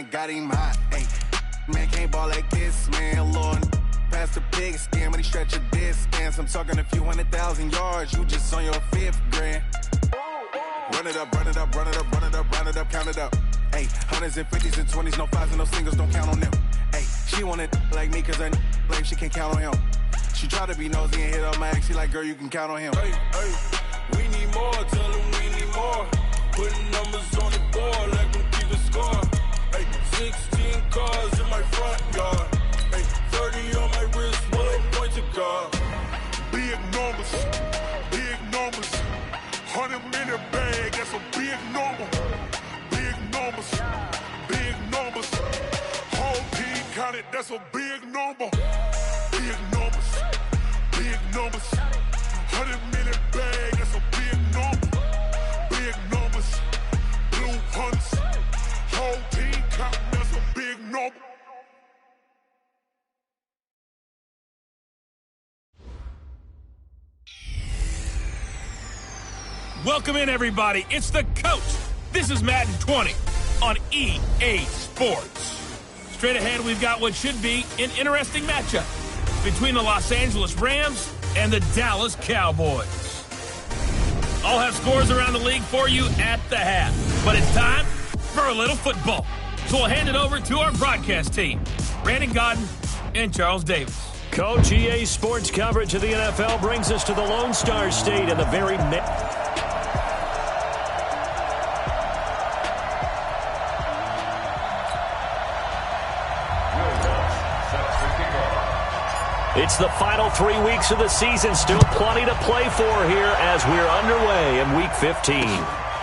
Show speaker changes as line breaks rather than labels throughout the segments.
man, got him hot. Hey, man can't ball like this, man. Lord, past the pig skin, but he stretch a distance. I'm talking a few 100,000 yards. You just on your 5th grand. Run it up, run it up, run it up, run it up, run it up, count it up. Hey, hundreds and 50s and 20s, no 5s and no singles, don't count on them. Hey, she want it like me, cause her like she can't count on him. She try to be nosy and hit on my ex, she like, girl, you can count on him.
Hey, hey, we need more, tell them we need more. Putting numbers on the board, like them keep the score. Hey, 16 cars in my front yard. Hey, 30 on my wrist, one point to guard.
Big numbers, 100-minute bag, that's a big number. Big numbers, whole team counted, that's a big number. Big numbers, 100-minute bag, that's a big number. Big numbers, blue hunts, whole team counting, that's a big number.
Welcome in, everybody. It's the coach. This is Madden 20 on EA Sports. Straight ahead, we've got what should be an interesting matchup between the Los Angeles Rams and the Dallas Cowboys. I'll have scores around the league for you at the half, but it's time for a little football. So we'll hand it over to our broadcast team, Brandon Godden and Charles Davis.
Coach, EA Sports coverage of the NFL brings us to the Lone Star State in the very It's the final 3 weeks of the season. Still plenty to play for here as we're underway in Week 15.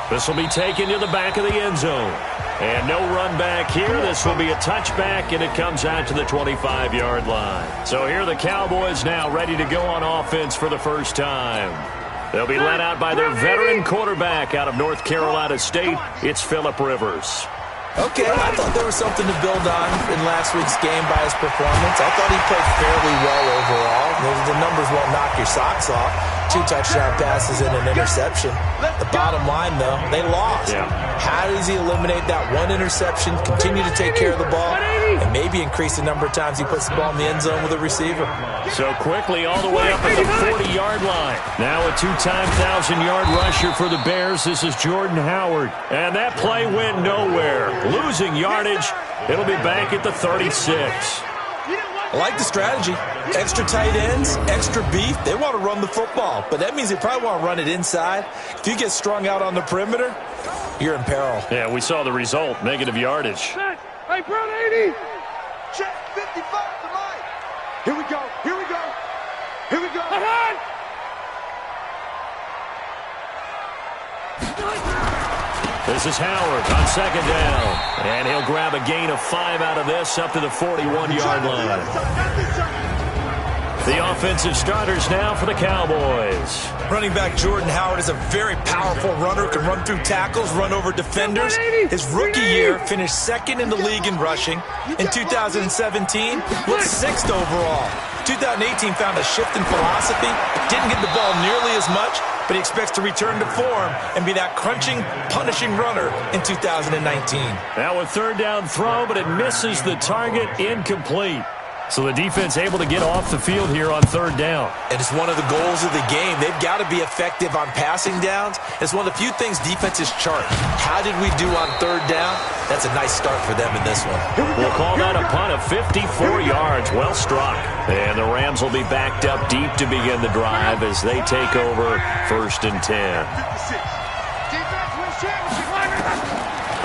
This will be taken to the back of the end zone. And no run back here. This will be a touchback, and it comes out to the 25-yard line. So here are the Cowboys now ready to go on offense for the first time. They'll be led out by their veteran quarterback out of North Carolina State. It's Phillip Rivers.
Okay, I thought there was something to build on in last week's game by his performance. I thought he played fairly well overall. The numbers won't knock your socks off. 2 touchdown passes and an interception. The bottom line, though, they lost.
Yeah.
How does he eliminate that one interception, continue to take care of the ball, and maybe increase the number of times he puts the ball in the end zone with a receiver?
So quickly all the way up at the 40-yard line. Now a 2-time 1,000-yard rusher for the Bears. This is Jordan Howard. And that play went nowhere. Losing yardage. It'll be back at the 36.
I like the strategy. Extra tight ends, extra beef. They want to run the football, but that means they probably want to run it inside. If you get strung out on the perimeter, you're in peril.
Yeah, we saw the result. Negative yardage.
Hey, Brown 80. Check 55 to line. Here we go. Here we go. Here we go.
This is Howard on second down. And he'll grab a gain of 5 out of this up to the 41-yard line. The offensive starters now for the Cowboys.
Running back Jordan Howard is a very powerful runner, can run through tackles, run over defenders. His rookie year finished 2nd in the league in rushing. In 2017, was 6th overall. 2018 found a shift in philosophy, didn't get the ball nearly as much, but he expects to return to form and be that crunching, punishing runner in 2019.
Now a third down throw, but it misses the target, incomplete. So the defense able to get off the field here on third down.
And it's one of the goals of the game. They've got to be effective on passing downs. It's one of the few things defenses chart. How did we do on third down? That's a nice start for them in this one.
We'll call that a punt of 54 yards. Well struck. And the Rams will be backed up deep to begin the drive as they take over 1st and 10.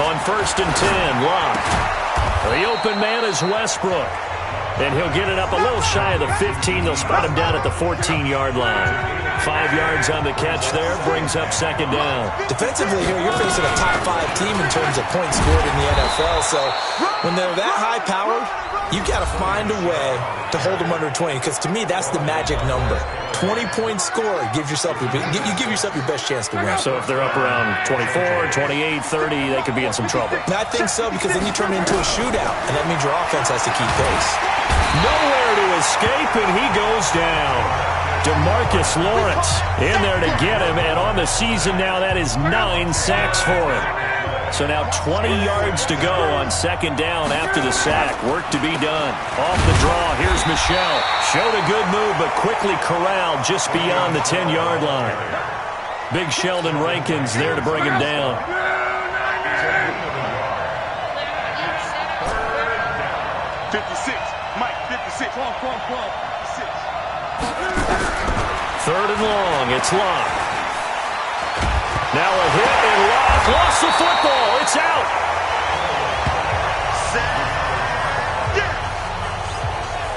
On 1st and 10, Locke. The open man is Westbrook. And he'll get it up a little shy of the 15. They'll spot him down at the 14-yard line. 5 yards on the catch there, brings up second down.
Defensively here, you're facing a top 5 team in terms of points scored in the NFL. So when they're that high-powered, you got to find a way to hold them under 20. Because to me, that's the magic number. 20-point score, you give yourself your best chance to win.
So if they're up around 24, 28, 30, they could be in some trouble.
And I think so, because then you turn it into a shootout, and that means your offense has to keep pace.
Nowhere to escape, and he goes down. DeMarcus Lawrence in there to get him, and on the season now, that is 9 sacks for him. So now 20 yards to go on second down after the sack. Work to be done. Off the draw, here's Michelle. Showed a good move, but quickly corralled just beyond the 10-yard line. Big Sheldon Rankins there to bring him down. Third and long, it's Locke. Now a hit and Locke lost the football. It's out.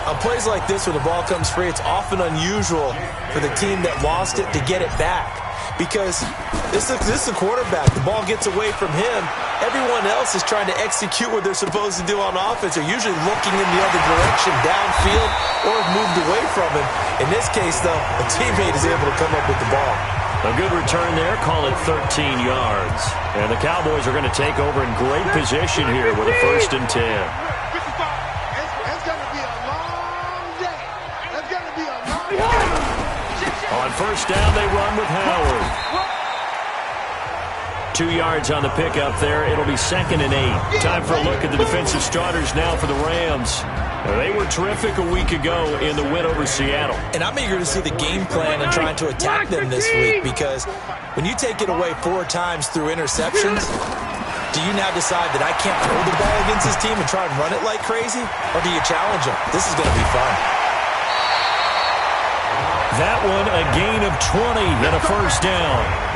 On plays like this where the ball comes free, it's often unusual for the team that lost it to get it back. Because this is the quarterback. The ball gets away from him. Everyone else is trying to execute what they're supposed to do on offense. They're usually looking in the other direction, downfield, or have moved away from him. In this case, though, a teammate is able to come up with the ball.
A good return there, call it 13 yards. And the Cowboys are going to take over in great position here with a 1st and 10.
It's going to be a long day. It's going to be a long day.
On first down, they run with Howard. 2 yards on the pickup there. It'll be 2nd and 8. Time for a look at the defensive starters now for the Rams. They were terrific a week ago in the win over Seattle.
And I'm eager to see the game plan and trying to attack them this week, because when you take it away 4 times through interceptions, do you now decide that I can't throw the ball against this team and try and run it like crazy? Or do you challenge them? This is going to be fun.
That one a gain of 20 and a 1st down.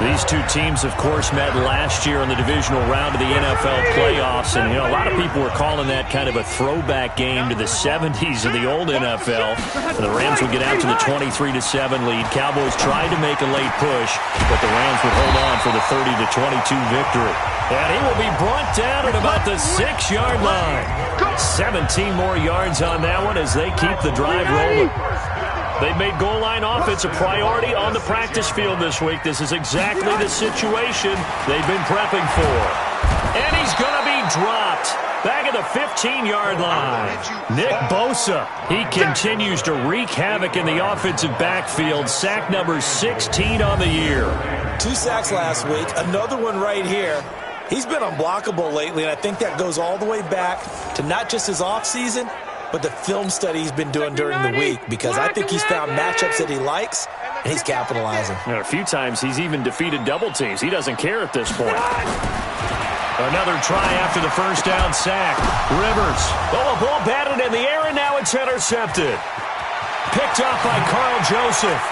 These two teams, of course, met last year in the divisional round of the NFL playoffs. And, a lot of people were calling that kind of a throwback game to the 70s of the old NFL. And the Rams would get out to the 23-7 lead. Cowboys tried to make a late push, but the Rams would hold on for the 30-22 victory. And he will be brought down at about the 6-yard line. 17 more yards on that one as they keep the drive rolling. They've made goal line offense a priority on the practice field this week. This is exactly the situation they've been prepping for. And he's going to be dropped back at the 15-yard line. Nick Bosa, he continues to wreak havoc in the offensive backfield. Sack number 16 on the year.
2 sacks last week, another one right here. He's been unblockable lately, and I think that goes all the way back to not just his offseason, but the film study he's been doing during the week, because I think he's found matchups that he likes, and he's capitalizing.
A few times he's even defeated double teams. He doesn't care at this point. Another try after the 1st down sack. Rivers. Oh, a ball batted in the air, and now it's intercepted. Picked off by Carl Joseph.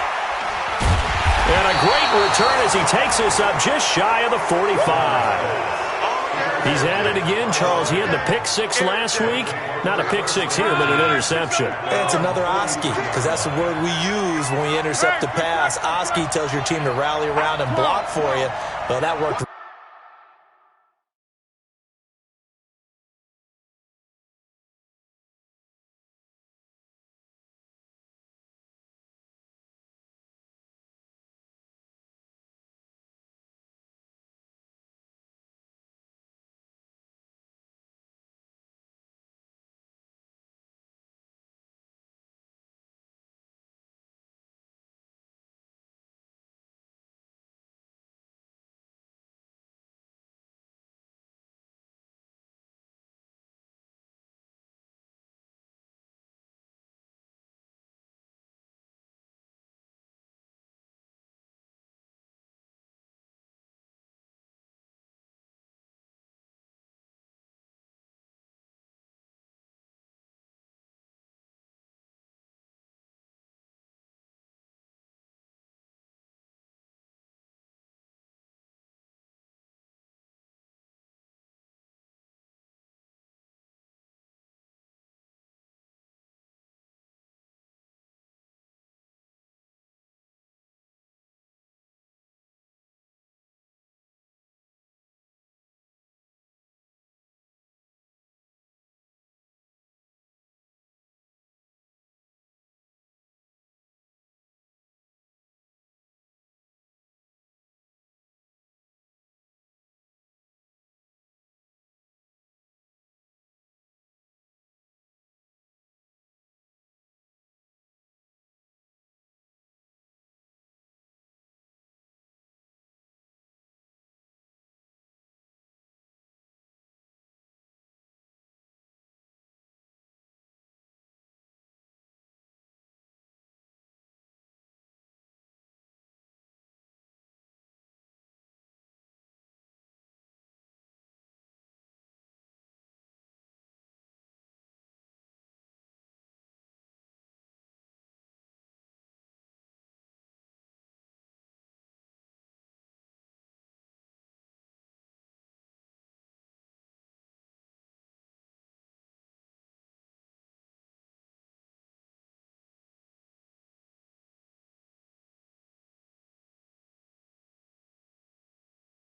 And a great return as he takes us up just shy of the 45. He's at it again, Charles. He had the pick 6 last week. Not a pick 6 here, but an interception.
And it's another Oski, because that's the word we use when we intercept a pass. Oski tells your team to rally around and block for you. Well, that worked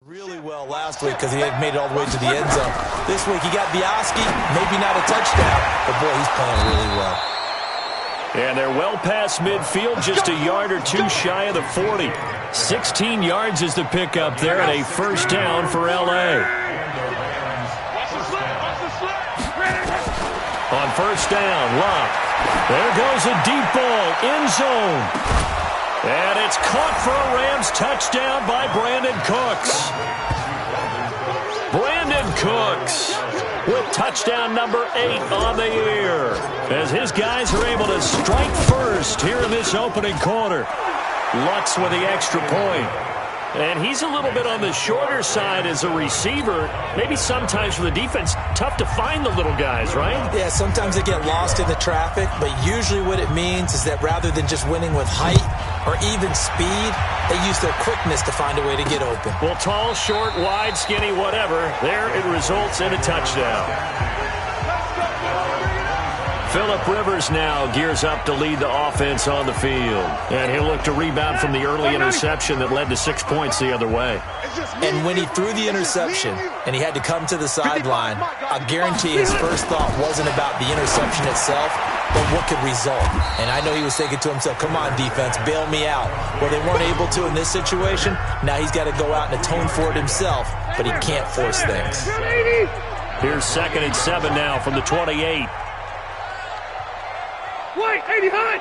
really well last week because he had made it all the way to the end zone. This week he got Bioski, maybe not a touchdown, but boy, he's playing really well.
And they're well past midfield, just a yard or two shy of the 40. 16 yards is the pickup there, and a first down for L.A. On first down, Locke. There goes a deep ball, end zone. And it's caught for a Rams touchdown by Brandon Cooks. Brandon Cooks with touchdown number 8 on the year, as his guys are able to strike first here in this opening quarter. Lux with the extra point. And he's a little bit on the shorter side as a receiver. Maybe sometimes for the defense, tough to find the little guys, right?
Yeah, sometimes they get lost in the traffic, but usually what it means is that rather than just winning with height or even speed, they use their quickness to find a way to get open.
Well, tall, short, wide, skinny, whatever, there it results in a touchdown. Phillip Rivers now gears up to lead the offense on the field. And he'll look to rebound from the early interception that led to 6 points the other way.
And when he threw the interception and he had to come to the sideline, I guarantee his first thought wasn't about the interception itself, but what could result. And I know he was thinking to himself, come on, defense, bail me out. Well, they weren't able to in this situation. Now he's got to go out and atone for it himself, but he can't force things.
Here's 2nd and 7 now from the 28.
Wait, 80 high!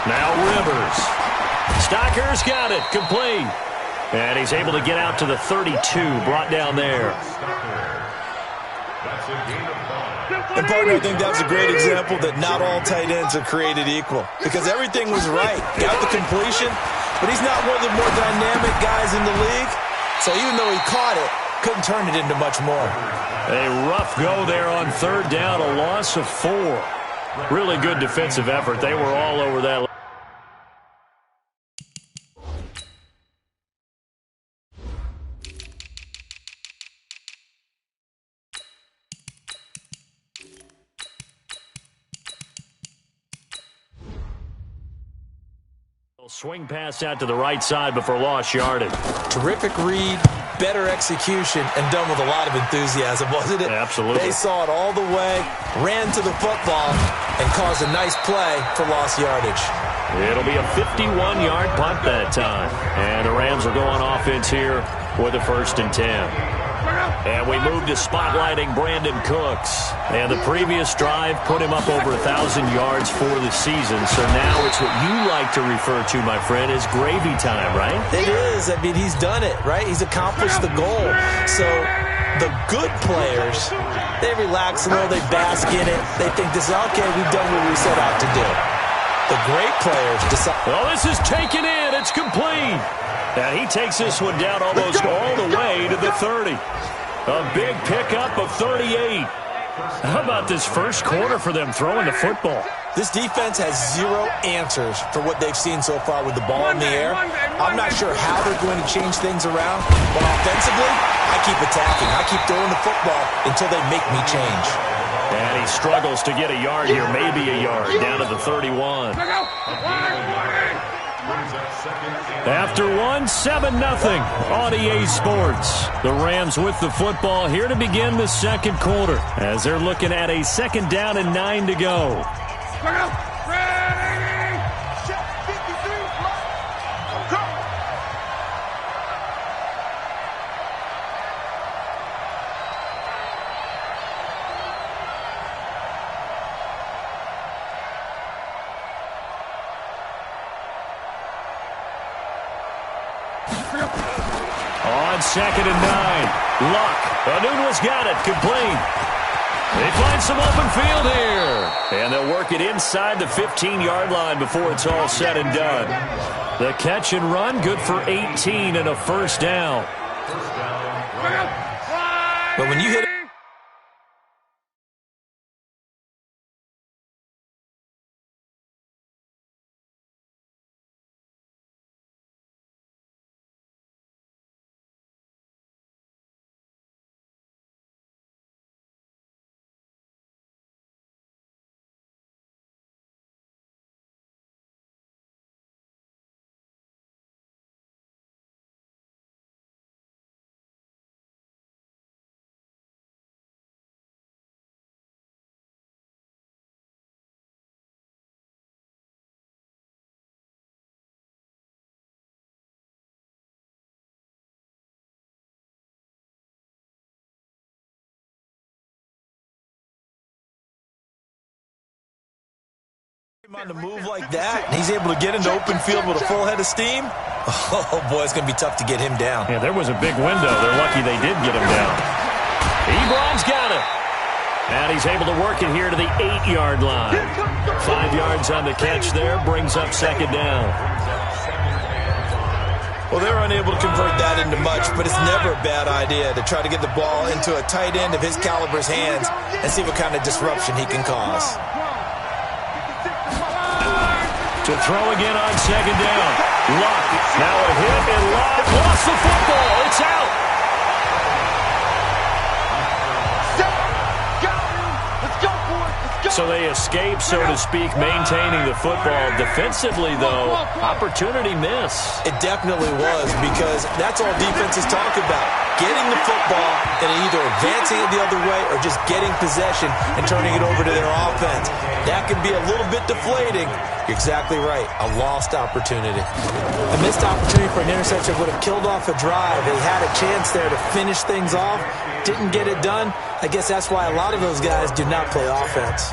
Now Rivers. Stocker's got it, complete. And he's able to get out to the 32, brought down there.
And partner, I think that's a great example that not all tight ends are created equal, because everything was right. Got the completion, but he's not one of the more dynamic guys in the league. So even though he caught it, couldn't turn it into much more.
A rough go there on 3rd down, a loss of 4. Really good defensive effort. They were all over that. Swing pass out to the right side before lost yardage.
Terrific read, better execution, and done with a lot of enthusiasm, wasn't it?
Absolutely.
They saw it all the way, ran to the football, and caused a nice play for lost yardage.
It'll be a 51-yard punt that time. And the Rams will go on offense here with a 1st and 10. And we move to spotlighting Brandon Cooks. And the previous drive put him up over 1,000 yards for the season. So now it's what you like to refer to, my friend, as gravy time, right?
It is. I mean, he's done it, right? He's accomplished the goal. So the good players, they relax a little, they bask in it. They think this is, okay, we've done what we set out to do. The great players decide.
Well, this is taken in. It's complete. And he takes this one down almost all the way to the 30. A big pickup of 38. How about this first quarter for them throwing the football?
This defense has zero answers for what they've seen so far with the ball in the air. I'm not sure how they're going to change things around, but offensively, I keep attacking. I keep throwing the football until they make me change.
And he struggles to get a yard here, maybe a yard, down to the 31. After one, 7-0 on EA Sports. The Rams with the football here to begin the second quarter as they're looking at a 2nd down and 9 to go. On 2nd and 9, Luck. Anunua's got it, complete. They find some open field here. And they'll work it inside the 15-yard line before it's all said and done. The catch and run, good for 18 and a 1st down.
But when you hit it, On the move like that, he's able to get into open field with a full head of steam. Oh, boy, it's going to be tough to get him down.
Yeah, there was a big window. They're lucky they did get him down. Ebron's got it. And he's able to work it here to the 8-yard line. 5 yards on the catch there, brings up second down.
Well, they were unable to convert that into much, but it's never a bad idea to try to get the ball into a tight end of his caliber's hands and see what kind of disruption he can cause.
To throw again on second down. Luck. Now a hit, and Luck lost the football. It's out. So they escape, so to speak, maintaining the football. Defensively, though, opportunity miss.
It definitely was, because that's all defenses talk about. Getting the football and either advancing it the other way or just getting possession and turning it over to their offense. That can be a little bit deflating. You're exactly right. A lost opportunity. A missed opportunity for an interception would have killed off a drive. They had a chance there to finish things off. Didn't get it done. I guess that's why a lot of those guys do not play offense.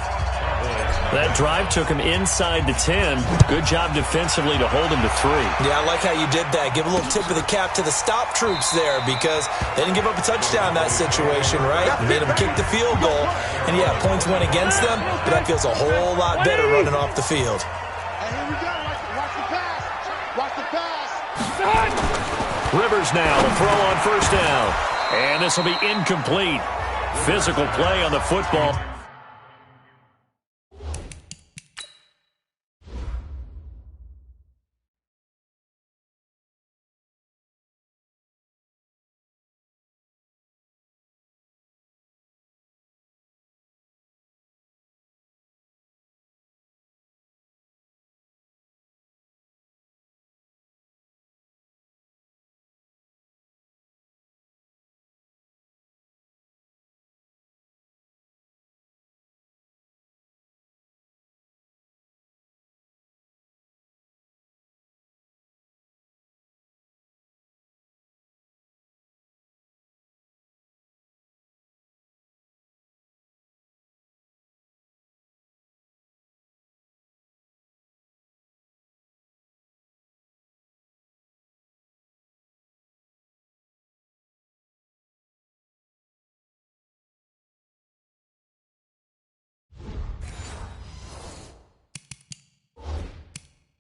That drive took him inside the 10. Good job defensively to hold him to 3.
Yeah, I like how you did that. Give a little tip of the cap to the stop troops there, because they didn't give up a touchdown in that situation, right? Made them kick the field goal. And, yeah, points went against them, but that feels a whole lot better running off the field.
And here we go. Watch the pass. Watch the pass.
Rivers now to throw on first down. And this will be incomplete. Physical play on the football.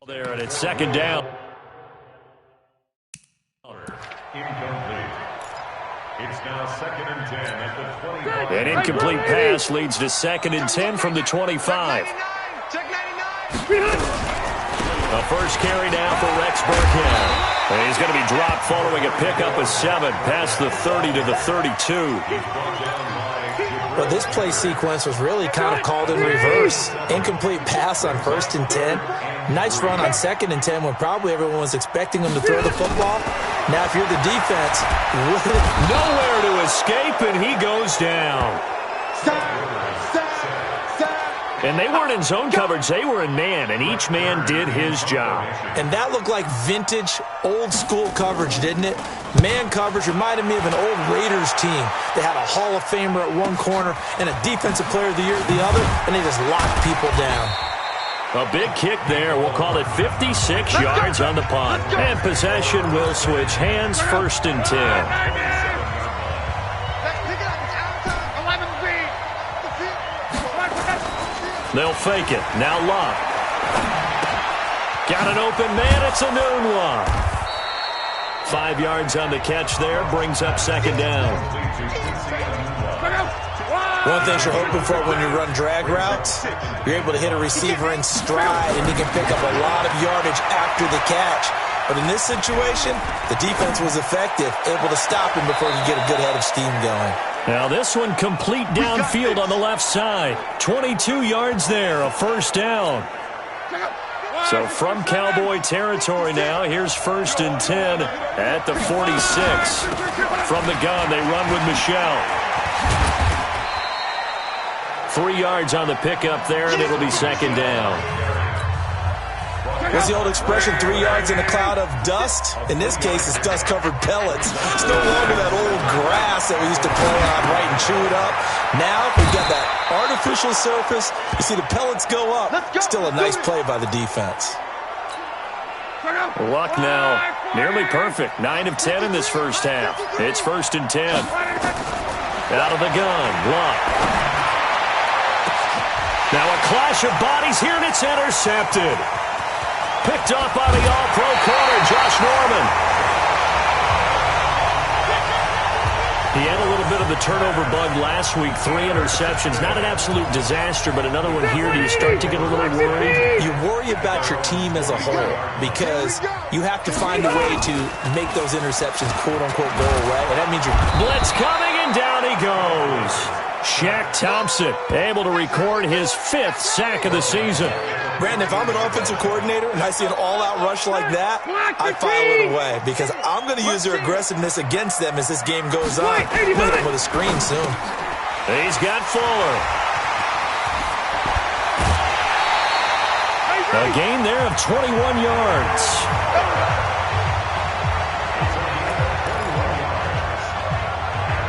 There, and it's second down.
Incomplete. It's now 2nd and 10 at the 25.
An incomplete pass leads to 2nd and 10 from the 25. The first carry down for Rex Burkhead. And he's going to be dropped following a pickup of 7 past the 30 to the 32.
Well, this play sequence was really kind of called in reverse. Incomplete pass on 1st and 10. Nice run on 2nd and 10 when probably everyone was expecting him to throw the football. Now, if you're the defense,
nowhere to escape, and he goes down. And they weren't in zone coverage. They were in man, and each man did his job.
And that looked like vintage, old-school coverage, didn't it? Man coverage reminded me of an old Raiders team. They had a Hall of Famer at one corner and a Defensive Player of the Year at the other, and they just locked people down.
A big kick there. We'll call it 56 yards on the punt. And possession will switch hands, 1st and 10. They'll fake it. Now Luck. Got an open man. It's a noon one. 5 yards on the catch there. Brings up second down.
One thing you're hoping for when you run drag routes, you're able to hit a receiver in stride, and he can pick up a lot of yardage after the catch. But in this situation, the defense was effective, able to stop him before he could get a good head of steam going.
Now this one complete downfield on the left side. 22 yards there, a 1st down. So from Cowboy territory now, here's 1st and 10 at the 46. From the gun, they run with Michelle. 3 yards on the pickup there, and it'll be second down.
What's the old expression, 3 yards in a cloud of dust? In this case, it's dust-covered pellets. It's no longer that old grass that we used to play on, right, and chew it up. Now, we've got that artificial surface. You see the pellets go up. Still a nice play by the defense.
Luck now, nearly perfect. 9 of 10 in this first half. It's 1st and 10. Out of the gun, Luck. Now a clash of bodies here, and it's intercepted. Picked off by the all-pro corner, Josh Norman. He had a little bit of the turnover bug last week, 3 interceptions. Not an absolute disaster, but another one here. Do you start to get a little worried?
You worry about your team as a whole because you have to find a way to make those interceptions quote-unquote go away, and that means you're...
Blitz coming, and down he goes. Shaq Thompson able to record his 5th sack of the season.
Brandon, if I'm an offensive coordinator and I see an all-out rush like that, I file it away because I'm going to use their aggressiveness against them as this game goes on. I'm going to hit them with a screen soon.
He's got Fuller. A gain there of 21 yards.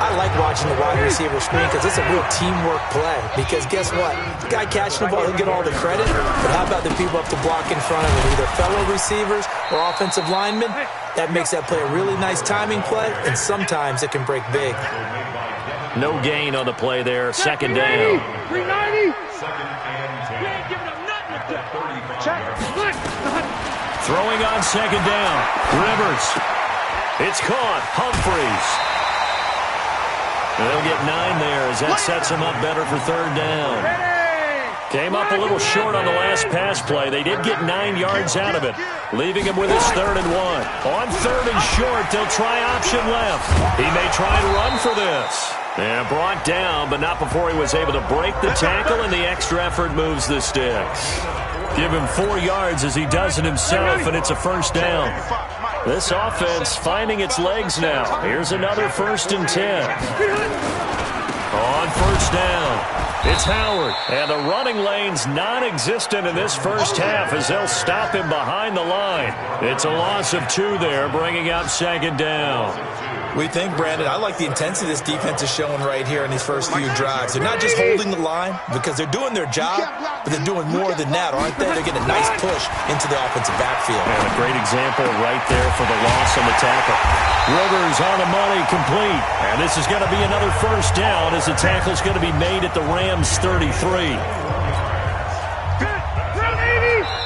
I like watching the wide receiver screen because it's a real teamwork play. Because guess what? The guy catching the ball, he'll get all the credit. But how about the people up to block in front of him, either fellow receivers or offensive linemen? That makes that play a really nice timing play, and sometimes it can break big.
No gain on the play there. 2nd down.
390.
Throwing on 2nd down. Rivers. It's caught. Humphreys. They'll get 9 there as that sets them up better for 3rd down. Came up a little short on the last pass play. They did get 9 yards out of it, leaving him with his 3rd and 1. On 3rd and short, they'll try option left. He may try and run for this. And brought down, but not before he was able to break the tackle, and the extra effort moves the sticks. Give him 4 yards as he does it himself, and it's a 1st down. This offense finding its legs now. Here's another 1st and 10. On 1st down, it's Howard. And the running lane's non-existent in this first half as they'll stop him behind the line. It's a loss of 2 there, bringing up 2nd down.
We think, Brandon, I like the intensity this defense is showing right here in these first few drives. They're not just holding the line because they're doing their job, but they're doing more than that, aren't they? They're getting a nice push into the offensive backfield.
And a great example right there for the loss on the tackle. Rivers on the money, complete. And this is going to be another 1st down as the tackle's going to be made at the Rams' 33.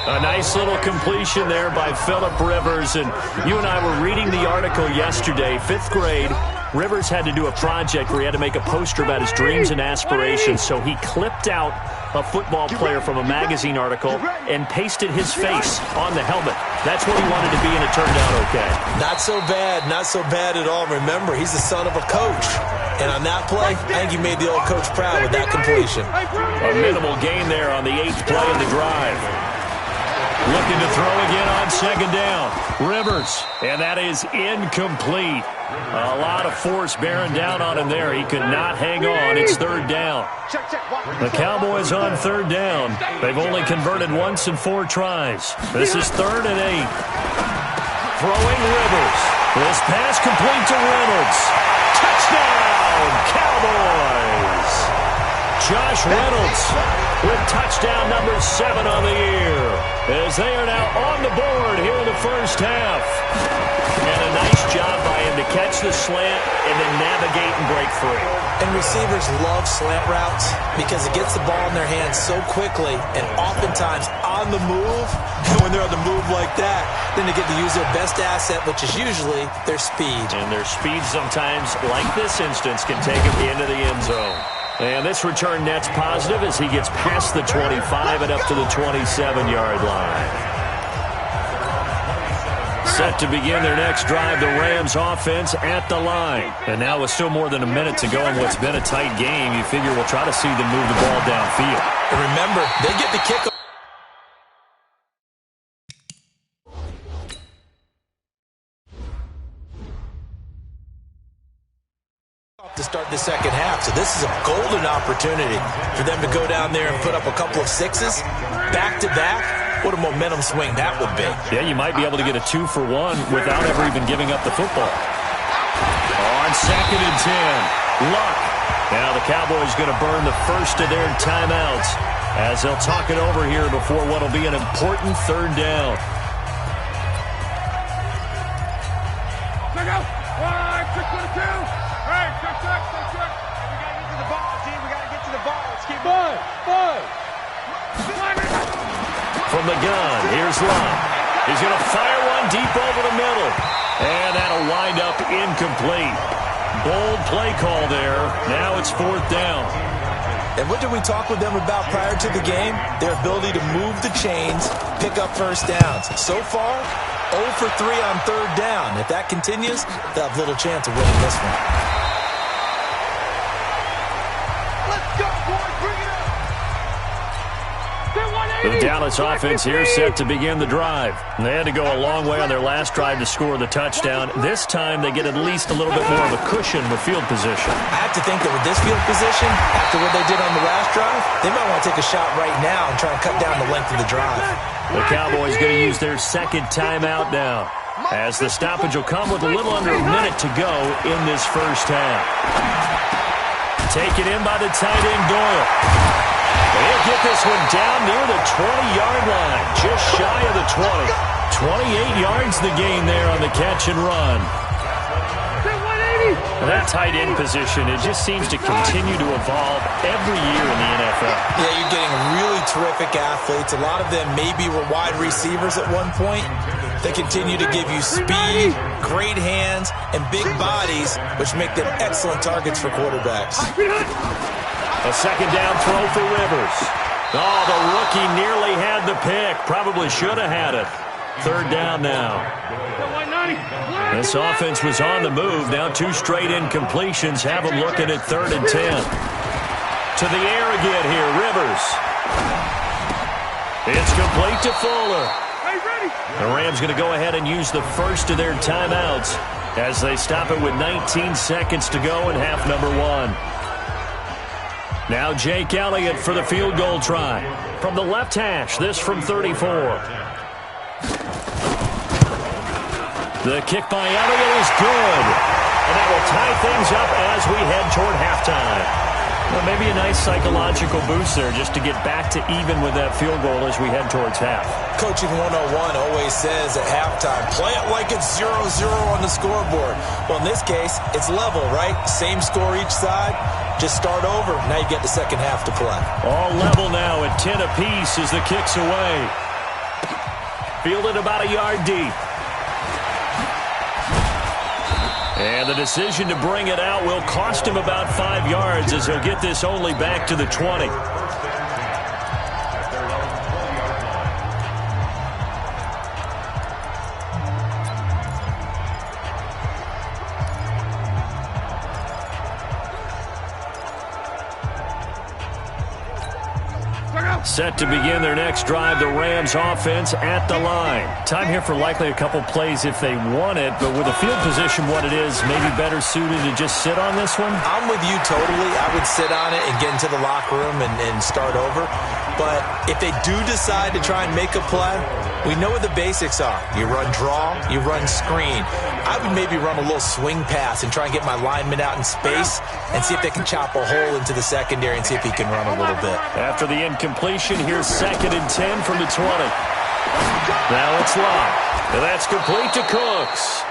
A nice little completion there by Phillip Rivers. And you and I were reading the article yesterday, 5th grade. Rivers had to do a project where he had to make a poster about his dreams and aspirations. So he clipped out a football player from a magazine article and pasted his face on the helmet. That's what he wanted to be, and it turned out okay.
Not so bad. Not so bad at all. Remember, he's the son of a coach. And on that play, I think he made the old coach proud with that completion.
A minimal gain there on the 8th play of the drive. Looking to throw again on 2nd down. Rivers, and that is incomplete. A lot of force bearing down on him there. He could not hang on. It's 3rd down. The Cowboys on 3rd down. They've only converted once in 4 tries. This is 3rd and 8. Throwing Rivers. This pass complete to Reynolds. Touchdown, Cowboys. Josh Reynolds with touchdown number 7 on the year, as they are now on the board here in the first half. And a nice job by him to catch the slant and then navigate and break free.
And receivers love slant routes because it gets the ball in their hands so quickly and oftentimes on the move. And when they're on the move like that, then they get to use their best asset, which is usually their speed.
And their speed sometimes, like this instance, can take them into the end zone. And this return net's positive as he gets past the 25 and up to the 27-yard line. Set to begin their next drive, the Rams offense at the line. And now with still more than a minute to go in what's been a tight game, you figure we'll try to see them move the ball downfield.
And remember, they get the kick to start the second half. So this is a golden opportunity for them to go down there and put up a couple of 6s back-to-back What a momentum swing that would be.
Yeah, you might be able to get a 2-for-1 without ever even giving up the football. On 2nd and 10, Luck. Now the Cowboys going to burn the first of their timeouts as they'll talk it over here before what will be an important 3rd down.
Check out. 1, 6 to 2. Hey, check. We got to get to the ball, team. We got to get to the ball. Let's keep going.
From the gun, here's Luck. He's going to fire one deep over the middle. And that'll wind up incomplete. Bold play call there. Now it's 4th down.
And what did we talk with them about prior to the game? Their ability to move the chains, pick up first downs. So far, 0 for 3 on 3rd down. If that continues, they'll have little chance of winning this one.
Let's go, boys. Bring it up.
The Dallas offense here set to begin the drive. They had to go a long way on their last drive to score the touchdown. This time they get at least a little bit more of a cushion with field position.
I have to think that with this field position, after what they did on the last drive, they might want to take a shot right now and try and cut down the length of the drive.
The Cowboys going to use their 2nd timeout now, as the stoppage will come with a little under a minute to go in this first half. Taken in by the tight end, Doyle. They'll get this one down near the 20-yard line, just shy of the 20. 28 yards the gain there on the catch and run. That tight end position, it just seems to continue to evolve every year in the NFL.
Yeah, you're getting really terrific athletes. A lot of them maybe were wide receivers at one point. They continue to give you speed, great hands, and big bodies, which make them excellent targets for quarterbacks.
A 2nd down throw for Rivers. Oh, the rookie nearly had the pick. Probably should have had it. 3rd down now. This offense was on the move. Now 2 straight incompletions have them looking at 3rd and 10. To the air again here, Rivers. It's complete to Fuller. The Rams going to go ahead and use the first of their timeouts as they stop it with 19 seconds to go in half number 1. Now Jake Elliott for the field goal try. From the left hash, this from 34. The kick by Elliott is good. And that will tie things up as we head toward halftime. Well, maybe a nice psychological boost there just to get back to even with that field goal as we head towards half.
Coaching 101 always says at halftime, play it like it's 0-0 on the scoreboard. Well, in this case, it's level, right? Same score each side. Just start over. Now you get the second half to play.
All level now at 10 apiece as the kick's away. Fielded about a yard deep. And the decision to bring it out will cost him about 5 yards as he'll get this only back to the 20. Set to begin their next drive, the Rams offense at the line. Time here for likely a couple plays if they want it, but with the field position what it is, maybe better suited to just sit on this one?
I'm with you totally. I would sit on it and get into the locker room and start over. But if they do decide to try and make a play, we know what the basics are. You run draw, you run screen. I would maybe run a little swing pass and try and get my lineman out in space and see if they can chop a hole into the secondary and see if he can run a little bit.
After the incompletion, here's 2nd and 10 from the 20. Now it's locked. And that's complete to Cooks.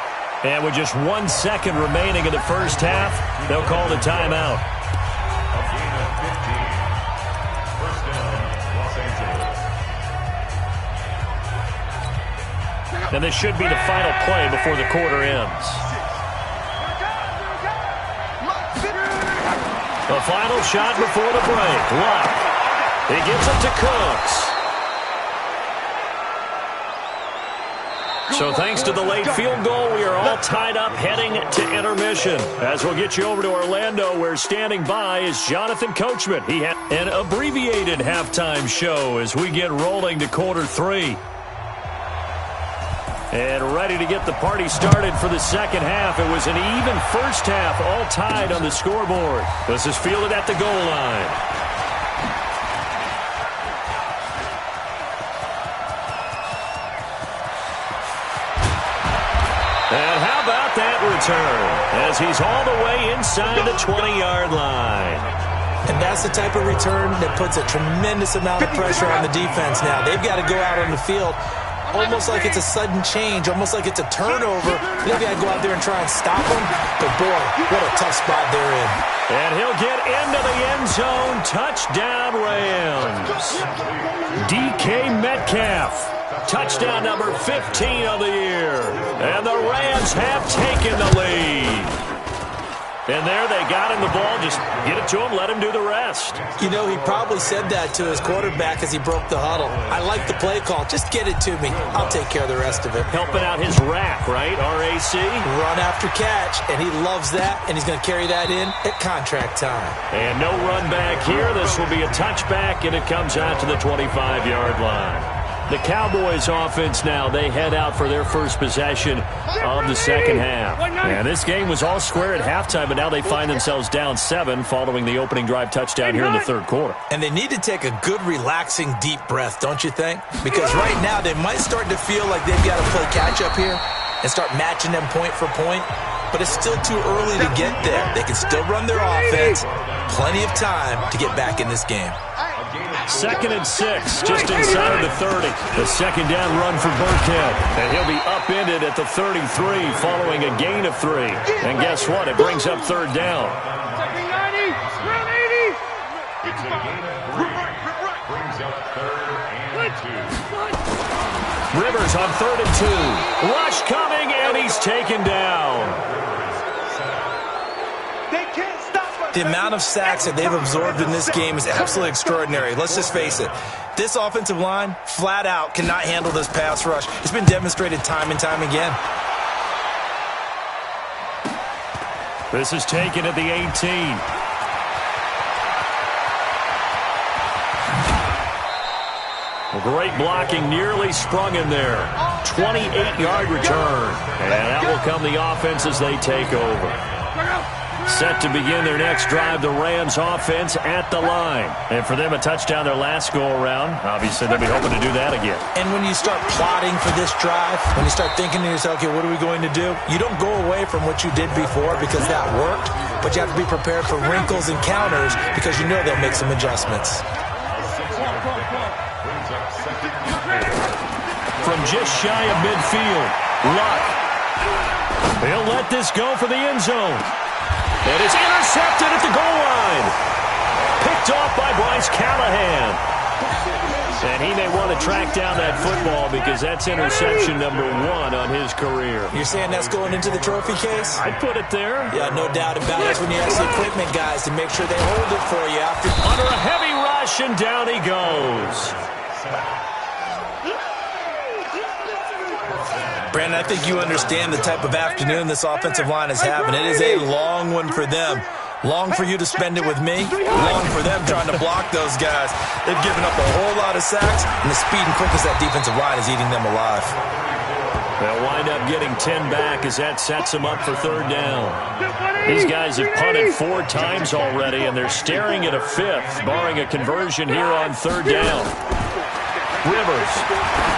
And with just 1 second remaining in the first half, they'll call the timeout. And this should be the final play before the quarter ends. The final shot before the break. Luck. He gives it to Cooks. So thanks to the late field goal, we are all tied up heading to intermission. As we'll get you over to Orlando, where standing by is Jonathan Coachman. He had an abbreviated halftime show as we get rolling to quarter 3. And ready to get the party started for the second half. It was an even first half, all tied on the scoreboard. This is fielded at the goal line. return as he's all the way inside the 20-yard line.
And that's the type of return that puts a tremendous amount of pressure on the defense now. They've got to go out on the field almost like it's a sudden change, almost like it's a turnover. They've got to go out there and try and stop them. But, boy, what a tough spot they're in.
And he'll get into the end zone. Touchdown, Rams. DK Metcalf. Touchdown number 15 of the year. And the Rams have taken the lead. And there they got him the ball. Just get it to him, let him do the rest.
You know, he probably said that to his quarterback as he broke the huddle. I like the play call. Just get it to me. I'll take care of the rest of it.
Helping out his rack, right? RAC?
Run after catch, and he loves that, and he's going to carry that in at contract time.
And no run back here. This will be a touchback, and it comes out to the 25-yard line. The Cowboys offense now, they head out for their first possession of the second half. And this game was all square at halftime, but now they find themselves down 7 following the opening drive touchdown here in the third quarter.
And they need to take a good, relaxing, deep breath, don't you think? Because right now they might start to feel like they've got to play catch-up here and start matching them point for point. But it's still too early to get there. They can still run their offense. Plenty of time to get back in this game.
2nd and 6, just inside of the 30. The second down run for Burkhead. And he'll be upended at the 33 following a gain of 3. And guess what? It brings up third down.
It's a gain of 3. Brings up 3rd and 2.
Rivers on 3rd and 2. Rush coming, and he's taken down.
The amount of sacks that they've absorbed in this game is absolutely extraordinary. Let's just face it. This offensive line, flat out, cannot handle this pass rush. It's been demonstrated time and time again.
This is taken at the 18. Great blocking, nearly sprung in there. 28-yard return. And out will come the offense as they take over. Set to begin their next drive, the Rams offense at the line. And for them, a touchdown their last go-around. Obviously, they'll be hoping to do that again.
And when you start plotting for this drive, when you start thinking to yourself, okay, what are we going to do? You don't go away from what you did before because that worked, but you have to be prepared for wrinkles and counters because you know they'll make some adjustments.
From just shy of midfield, Luck. He'll let this go for the end zone. And it's intercepted at the goal line. Picked off by Bryce Callahan. And he may want to track down that football because that's interception number 1 on his career.
You're saying that's going into the trophy case?
I'd put it there.
Yeah, no doubt about it. That's when you ask the equipment guys to make sure they hold it for you.
Under a heavy rush, and down he goes.
Brandon, I think you understand the type of afternoon this offensive line is having. It is a long one for them. Long for you to spend it with me. Long for them trying to block those guys. They've given up a whole lot of sacks, and the speed and quickness of that defensive line is eating them alive.
They'll wind up getting 10 back as that sets them up for third down. These guys have punted 4 times already, and they're staring at a 5th, barring a conversion here on third down. Rivers.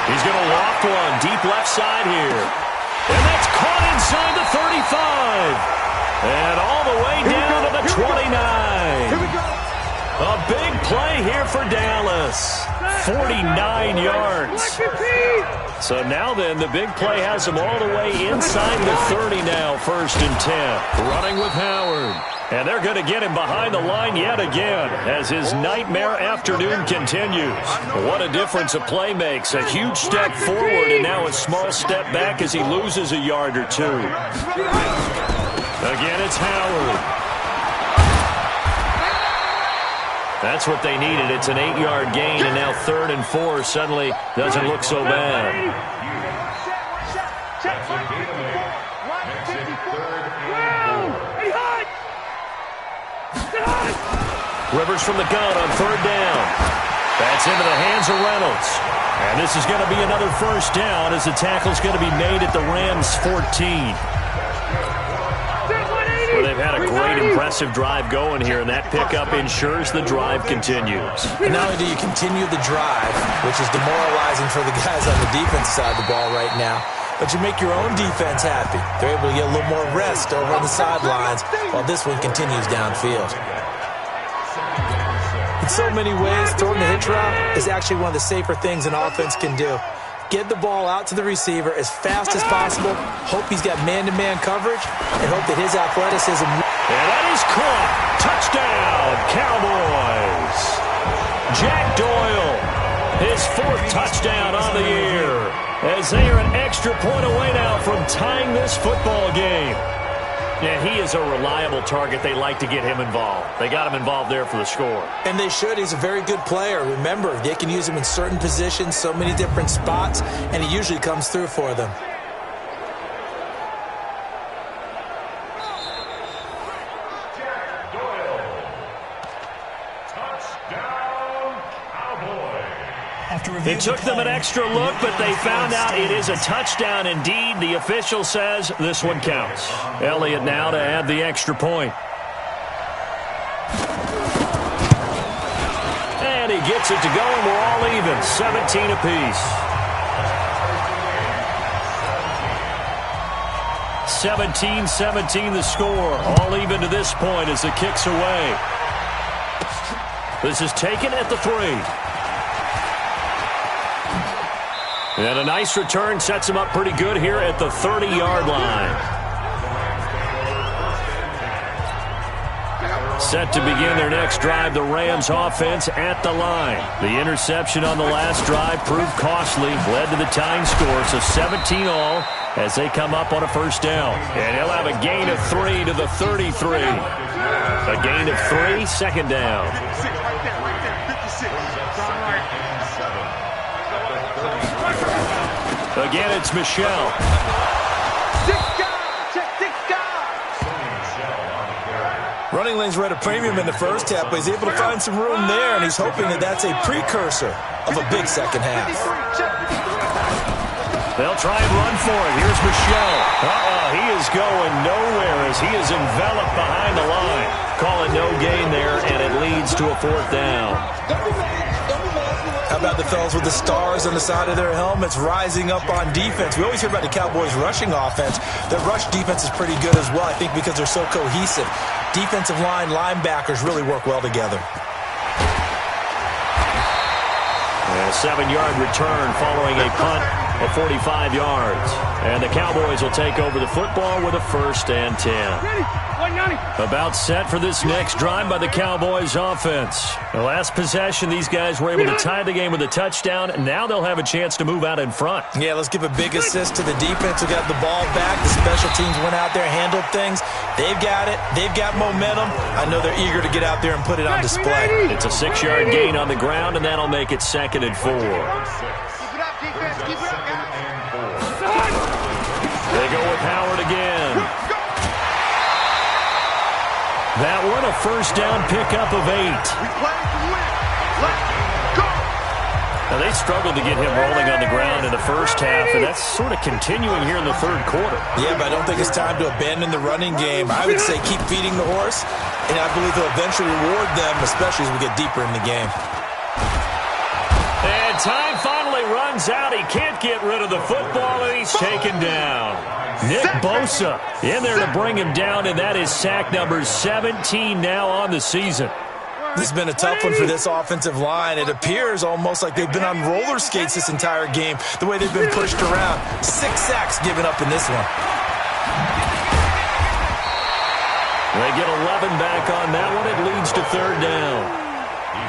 He's going to loft one deep left side here. And that's caught inside the 35. And all the way down to the 29. A big play here for Dallas. 49 yards. So now then, the big play has him all the way inside the 30 now, 1st and 10. Running with Howard. And they're going to get him behind the line yet again as his nightmare afternoon continues. What a difference a play makes. A huge step forward and now a small step back as he loses a yard or 2. Again, it's Howard. That's what they needed. It's an 8-yard gain, and now 3rd and 4 suddenly doesn't look so bad. Rivers from the gun on 3rd down. That's into the hands of Reynolds. And this is going to be another first down as the tackle's going to be made at the Rams 14. Well, they've had a great, impressive drive going here, and that pickup ensures the drive continues.
And not only do you continue the drive, which is demoralizing for the guys on the defense side of the ball right now, but you make your own defense happy. They're able to get a little more rest over on the sidelines while this one continues downfield. In so many ways, throwing the hitch route is actually one of the safer things an offense can do. Get the ball out to the receiver as fast as possible, hope he's got man-to-man coverage, and hope that his athleticism...
And that is caught. Touchdown, Cowboys. Jack Doyle, his 4th touchdown on the year, as they are an extra point away now from tying this football game. Yeah, he is a reliable target. They like to get him involved. They got him involved there for the score.
And they should. He's a very good player. Remember, they can use him in certain positions, so many different spots, and he usually comes through for them.
It took them an extra look, but they found out it is a touchdown indeed. The official says this one counts. Elliott now to add the extra point. And he gets it to go, and we're all even, 17 apiece. 17-17 the score. All even to this point as the kick's away. This is taken at the 3. And a nice return sets him up pretty good here at the 30-yard line. Set to begin their next drive, the Rams offense at the line. The interception on the last drive proved costly, led to the tying score, so 17 all as they come up on a first down. And he'll have a gain of 3 to the 33. A gain of 3, second down. Again, it's Michelle.
Running lanes were at a premium in the first half, but he's able to find some room there, and he's hoping that that's a precursor of a big second half.
They'll try and run for it. Here's Michelle. He is going nowhere as he is enveloped behind the line. Call it no gain there, and it leads to a 4th down.
How about the fellas with the stars on the side of their helmets rising up on defense? We always hear about the Cowboys' rushing offense. Their rush defense is pretty good as well, I think, because they're so cohesive. Defensive line, linebackers really work well together.
And a 7-yard return following a punt of 45 yards. And the Cowboys will take over the football with a 1st and 10. About set for this next drive by the Cowboys offense. The last possession, these guys were able to tie the game with a touchdown. Now they'll have a chance to move out in front.
Yeah, let's give a big assist to the defense who got the ball back. The special teams went out there, handled things. They've got it. They've got momentum. I know they're eager to get out there and put it on display.
It's a 6-yard gain on the ground, and that'll make it 2nd and 4.
Keep it up, defense. Keep it up, guys.
They go with Howard again. That one a first down pickup of 8.
We play to win. Let's go.
Now they struggled to get him rolling on the ground in the first half, and that's sort of continuing here in the 3rd quarter.
Yeah, but I don't think it's time to abandon the running game. I would say keep feeding the horse, and I believe they'll eventually reward them, especially as we get deeper in the game.
And time finally runs out. He can't get rid of the football, and he's taken down. Nick Bosa in there to bring him down, and that is sack number 17 now on the season.
This has been a tough one for this offensive line. It appears almost like they've been on roller skates this entire game, the way they've been pushed around. 6 sacks given up in this one.
They get 11 back on that one. It leads to 3rd down.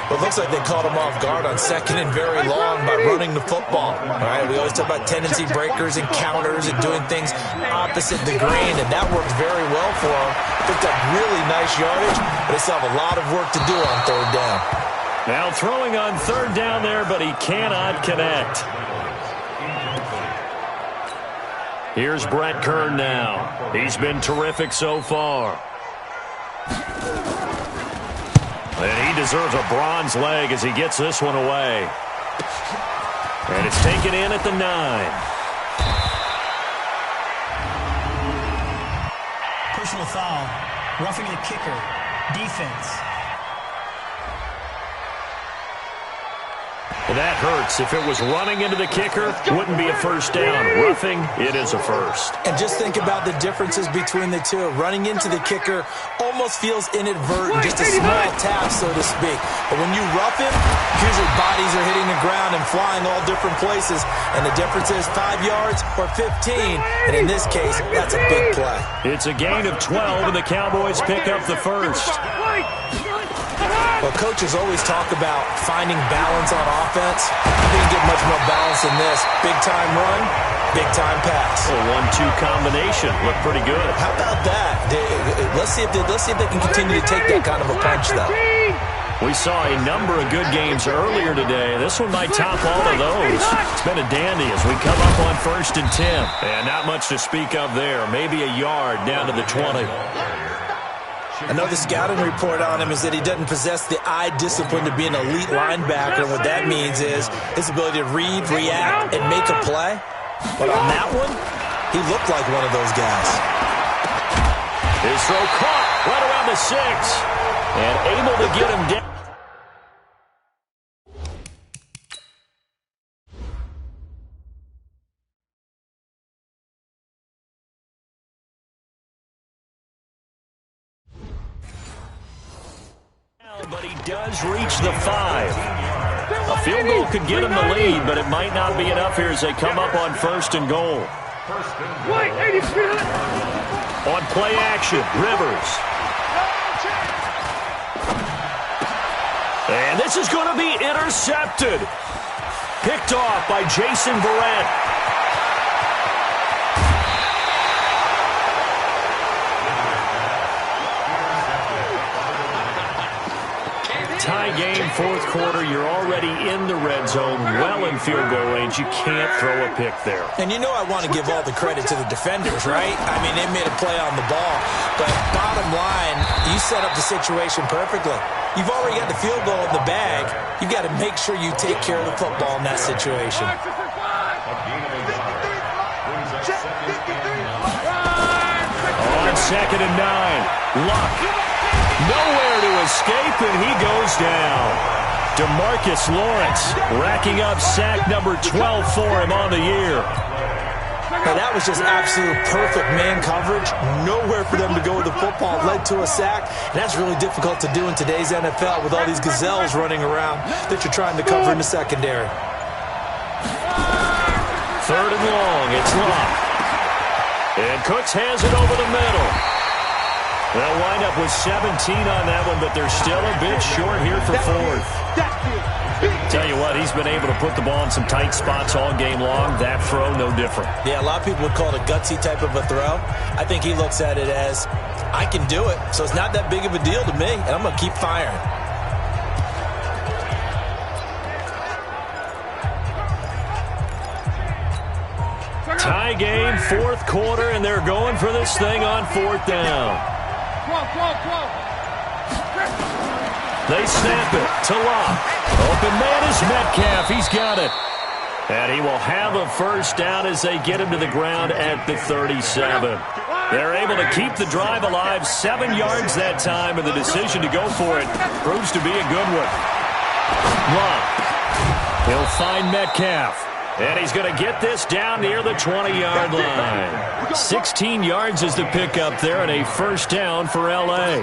Well, it looks like they caught him off guard on 2nd and very long by running the football. All right, we always talk about tendency breakers and counters and doing things opposite the grain, and that worked very well for them. Picked up really nice yardage, but they still have a lot of work to do on 3rd down.
Now throwing on 3rd down there, but he cannot connect. Here's Brett Kern now. He's been terrific so far. And he deserves a bronze leg as he gets this one away. And it's taken in at the 9.
Personal foul. Roughing the kicker. Defense.
And that hurts. If it was running into the kicker, wouldn't be a first down. Roughing, it is a first.
And just think about the differences between the two. Running into the kicker almost feels inadvertent, just a small tap, so to speak. But when you rough him, usually bodies are hitting the ground and flying all different places. And the difference is 5 yards or 15. And in this case, that's a big play.
It's a gain of 12, and the Cowboys pick up the first.
Well, coaches always talk about finding balance on offense. You didn't get much more balance than this. Big-time run, big-time pass.
A 1-2 combination. Looked pretty good.
How about that? Let's see if they can continue to take that kind of a punch, though.
We saw a number of good games earlier today. This one might top all of those. It's been a dandy as we come up on 1st and 10. And not much to speak of there. Maybe a yard down to the 20.
I know the scouting report on him is that he doesn't possess the eye discipline to be an elite linebacker, and what that means is his ability to read, react, and make a play. But on that one, he looked like one of those guys.
His throw caught right around the 6, and able to get him down. But he does reach the 5. A field goal could get him the lead, but it might not be enough here as they come up on 1st and goal. On play action, Rivers. And this is going to be intercepted. Picked off by Jason Verrett. Tie game, 4th quarter. You're already in the red zone, well in field goal range. You can't throw a pick there.
And you know I want to give all the credit to the defenders, right? I mean, they made a play on the ball. But bottom line, you set up the situation perfectly. You've already got the field goal in the bag. You've got to make sure you take care of the football in that situation.
On 2nd and 9, Luck. Nowhere to escape, and he goes down. DeMarcus Lawrence racking up sack number 12 for him on the year.
Now, that was just absolute perfect man coverage. Nowhere for them to go with the football. Led to a sack, and that's really difficult to do in today's NFL with all these gazelles running around that you're trying to cover in the secondary.
3rd and long, it's Luck. And Cooks has it over the middle. They'll wind up with 17 on that one, but they're still a bit short here for 4th. Tell you what, he's been able to put the ball in some tight spots all game long. That throw, no different.
Yeah, a lot of people would call it a gutsy type of a throw. I think he looks at it as, I can do it, so it's not that big of a deal to me, and I'm going to keep firing.
Tie game, 4th quarter, and they're going for this thing on 4th down. They snap it to Locke. Open man is Metcalf. He's got it. And he will have a first down as they get him to the ground at the 37. They're able to keep the drive alive. 7 yards that time, and the decision to go for it proves to be a good one. Locke. He'll find Metcalf. And he's going to get this down near the 20-yard line. 16 yards is the pickup there, and a first down for L.A.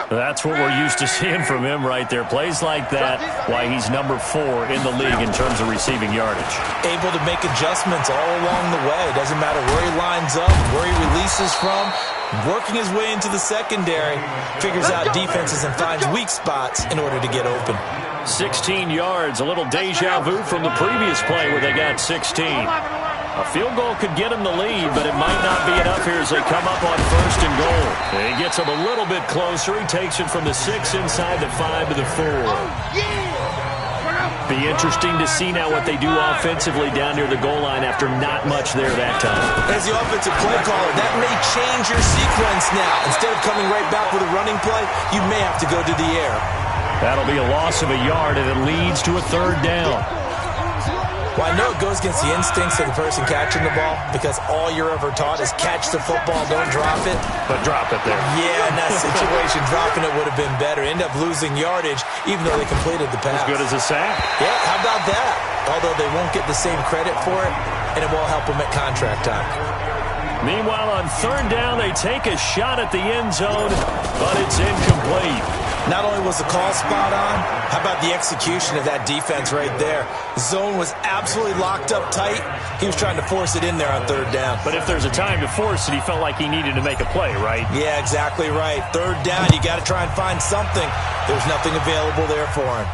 That's what we're used to seeing from him right there. Plays like that, why he's number 4 in the league in terms of receiving yardage.
Able to make adjustments all along the way. Doesn't matter where he lines up, where he releases from. Working his way into the secondary, figures out defenses and finds weak spots in order to get open.
16 yards, a little deja vu from the previous play where they got 16. A field goal could get him the lead, but it might not be enough here as they come up on 1st and goal. He gets him a little bit closer. He takes it from the 6 inside the 5 to the 4. Be interesting to see now what they do offensively down near the goal line after not much there that time.
As the offensive play caller, that may change your sequence now. Instead of coming right back with a running play, you may have to go to the air.
That'll be a loss of a yard, and it leads to a 3rd down.
Well, I know it goes against the instincts of the person catching the ball because all you're ever taught is catch the football, don't drop it.
But drop it there.
Yeah, in that situation, dropping it would have been better. End up losing yardage even though they completed the pass.
As good as a sack.
Yeah, how about that? Although they won't get the same credit for it, and it won't help them at contract time.
Meanwhile, on third down, they take a shot at the end zone, but it's incomplete.
Not only was the call spot on, how about the execution of that defense right there? The zone was absolutely locked up tight. He was trying to force it in there on third down.
But if there's a time to force it, he felt like he needed to make a play, right?
Yeah, exactly right. Third down, you got to try and find something. There's nothing available there for him.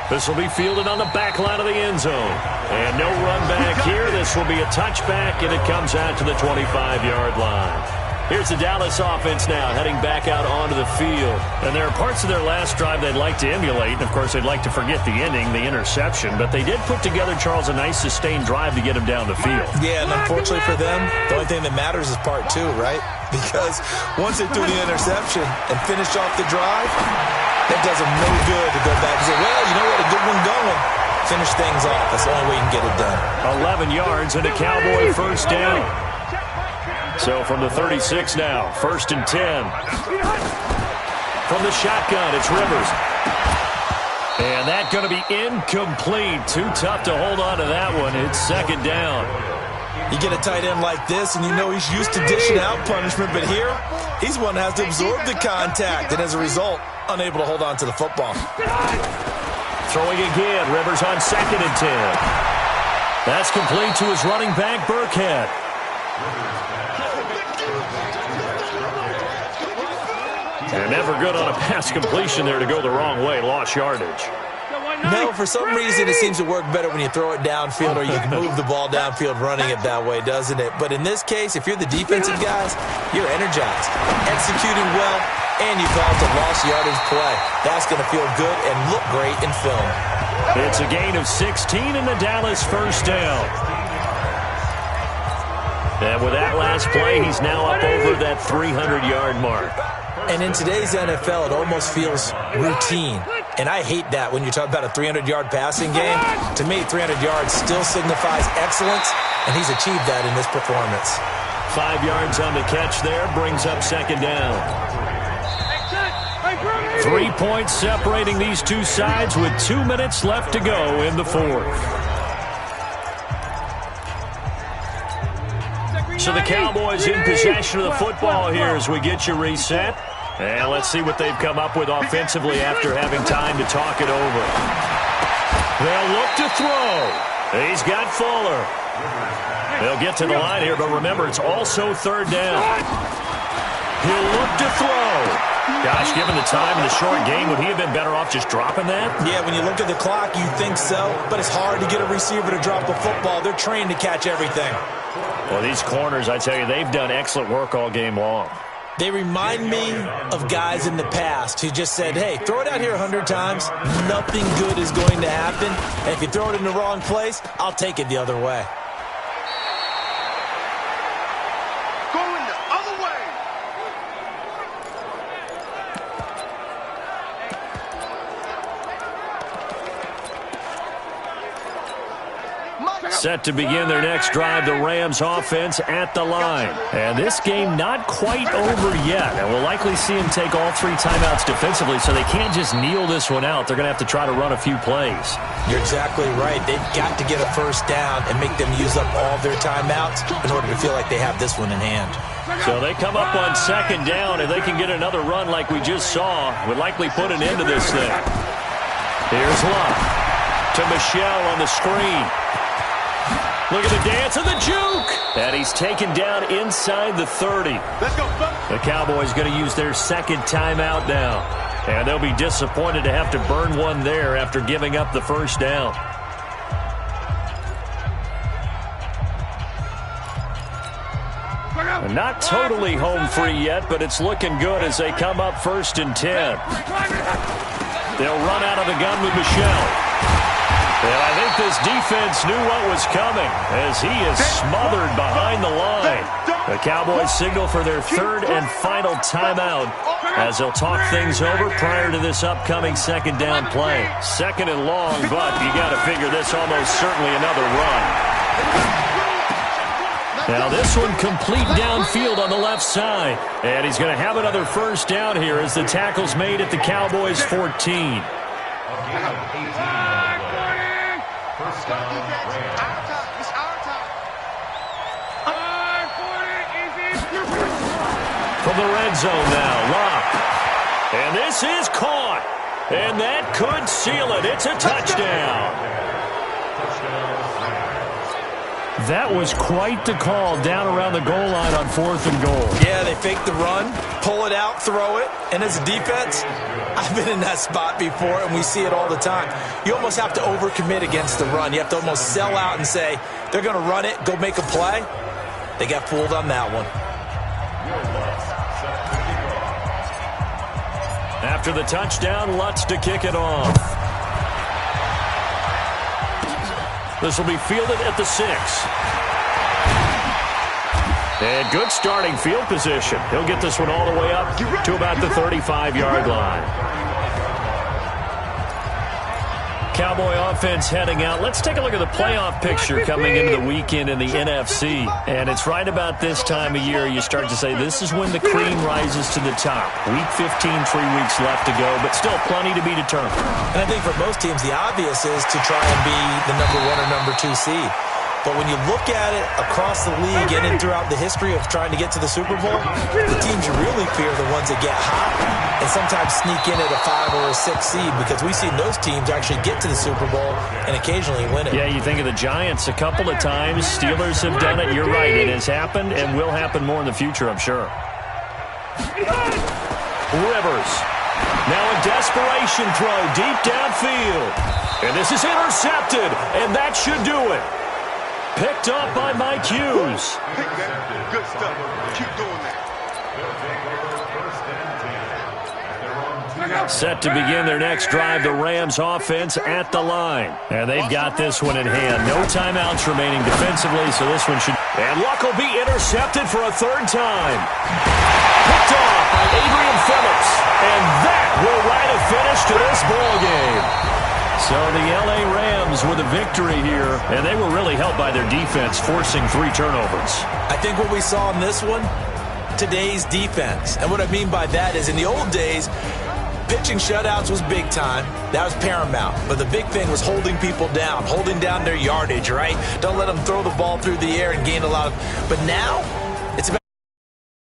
This will be fielded on the back line of the end zone. And no run back here. This will be a touchback, and it comes out to the 25-yard line. Here's the Dallas offense now, heading back out onto the field. And there are parts of their last drive they'd like to emulate. And, of course, they'd like to forget the ending, the interception. But they did put together, Charles, a nice sustained drive to get him down the field.
Yeah, and unfortunately for them, the only thing that matters is part two, right? Because once they threw the interception and finished off the drive, it does them no good to go back and say, well, you know what, a good one going. Finish things off. That's the only way you can get it done.
11 yards and a Cowboy first down. So from the 36 now, 1st and 10. From the shotgun, it's Rivers. And that's going to be incomplete. Too tough to hold on to that one. It's 2nd down.
You get a tight end like this, and you know he's used to dishing out punishment, but here, he's one that has to absorb the contact, and as a result, unable to hold on to the football.
Throwing again, Rivers on 2nd and 10. That's complete to his running back, Burkhead. And never good on a pass completion there to go the wrong way. Lost yardage.
No, for some reason it seems to work better when you throw it downfield or you can move the ball downfield running it that way, doesn't it? But in this case, if you're the defensive guys, you're energized, executing well, and you developed a lost yardage play. That's going to feel good and look great in film.
It's a gain of 16 in the Dallas first down. And with that last play, he's now up over that 300-yard mark.
And in today's NFL, it almost feels routine. And I hate that when you talk about a 300-yard passing game. To me, 300 yards still signifies excellence, and he's achieved that in this performance.
5 yards on the catch there, brings up 2nd down. 3 points separating these two sides with 2 minutes left to go in the 4th. So the Cowboys in possession of the football here as we get you reset. And let's see what they've come up with offensively after having time to talk it over. They'll look to throw. He's got Fuller. They'll get to the line here, but remember, it's also 3rd down. He'll look to throw. Gosh, given the time in the short game, would he have been better off just dropping that?
Yeah, when you look at the clock, you think so, but it's hard to get a receiver to drop a football. They're trained to catch everything.
Well, these corners, I tell you, they've done excellent work all game long.
They remind me of guys in the past who just said, hey, throw it out here 100 times. Nothing good is going to happen. And if you throw it in the wrong place, I'll take it the other way.
Going the other way.
Set to begin their next drive, the Rams offense at the line. And this game not quite over yet. And we'll likely see them take all 3 timeouts defensively, so they can't just kneel this one out. They're going to have to try to run a few plays.
You're exactly right. They've got to get a first down and make them use up all their timeouts in order to feel like they have this one in hand.
So they come up on 2nd down, and they can get another run like we just saw. Would likely put an end to this thing. Here's Luck to Michelle on the screen. Look at the dance and the juke. And he's taken down inside the 30.
Let's go,
The Cowboys going to use their 2nd timeout now. And they'll be disappointed to have to burn one there after giving up the first down. And not totally home free yet, but it's looking good as they come up 1st and 10. They'll run out of the gun with Michelle. And I think this defense knew what was coming as he is smothered behind the line. The Cowboys signal for their third and final timeout as they'll talk things over prior to this upcoming second down play. Second and long, but you got to figure this almost certainly another run. Now this one complete downfield on the left side. And he's going to have another first down here as the tackle's made at the Cowboys' 14.
First down, Rams.
From the red zone now, Locke. And this is caught. And that could seal it. It's a touchdown. That was quite the call down around the goal line on 4th and goal.
Yeah, they fake the run, pull it out, throw it. And as a defense, I've been in that spot before, and we see it all the time. You almost have to overcommit against the run. You have to almost sell out and say, they're going to run it, go make a play. They got fooled on that one.
After the touchdown, Lutz to kick it off. This will be fielded at the 6. And good starting field position. He'll get this one all the way up to about the 35-yard line. Cowboy offense heading out. Let's take a look at the playoff picture coming into the weekend in the NFC. And it's right about this time of year you start to say this is when the cream rises to the top. Week 15, 3 weeks left to go, but still plenty to be determined.
And I think for most teams, the obvious is to try and be the number 1 or number 2 seed. But when you look at it across the league and in throughout the history of trying to get to the Super Bowl, the teams you really fear are the ones that get hot and sometimes sneak in at a 5 or a 6 seed, because we've seen those teams actually get to the Super Bowl and occasionally win it.
Yeah, you think of the Giants a couple of times. Steelers have done it. You're right. It has happened and will happen more in the future, I'm sure. Rivers. Now a desperation throw deep downfield. And this is intercepted, and that should do it. Picked up by Mike Hughes.
Good stuff. Keep doing that.
Set to begin their next drive, the Rams offense at the line. And they've got this one in hand. No timeouts remaining defensively, so this one should... And Luck will be intercepted for a third time. Picked off by Adrian Phillips. And that will write a finish to this ball game. So the L.A. Rams with a victory here, and they were really helped by their defense, forcing 3 turnovers.
I think what we saw in this one, today's defense. And what I mean by that is in the old days, pitching shutouts was big time. That was paramount. But the big thing was holding people down, holding down their yardage, right? Don't let them throw the ball through the air and gain a lot of... But now,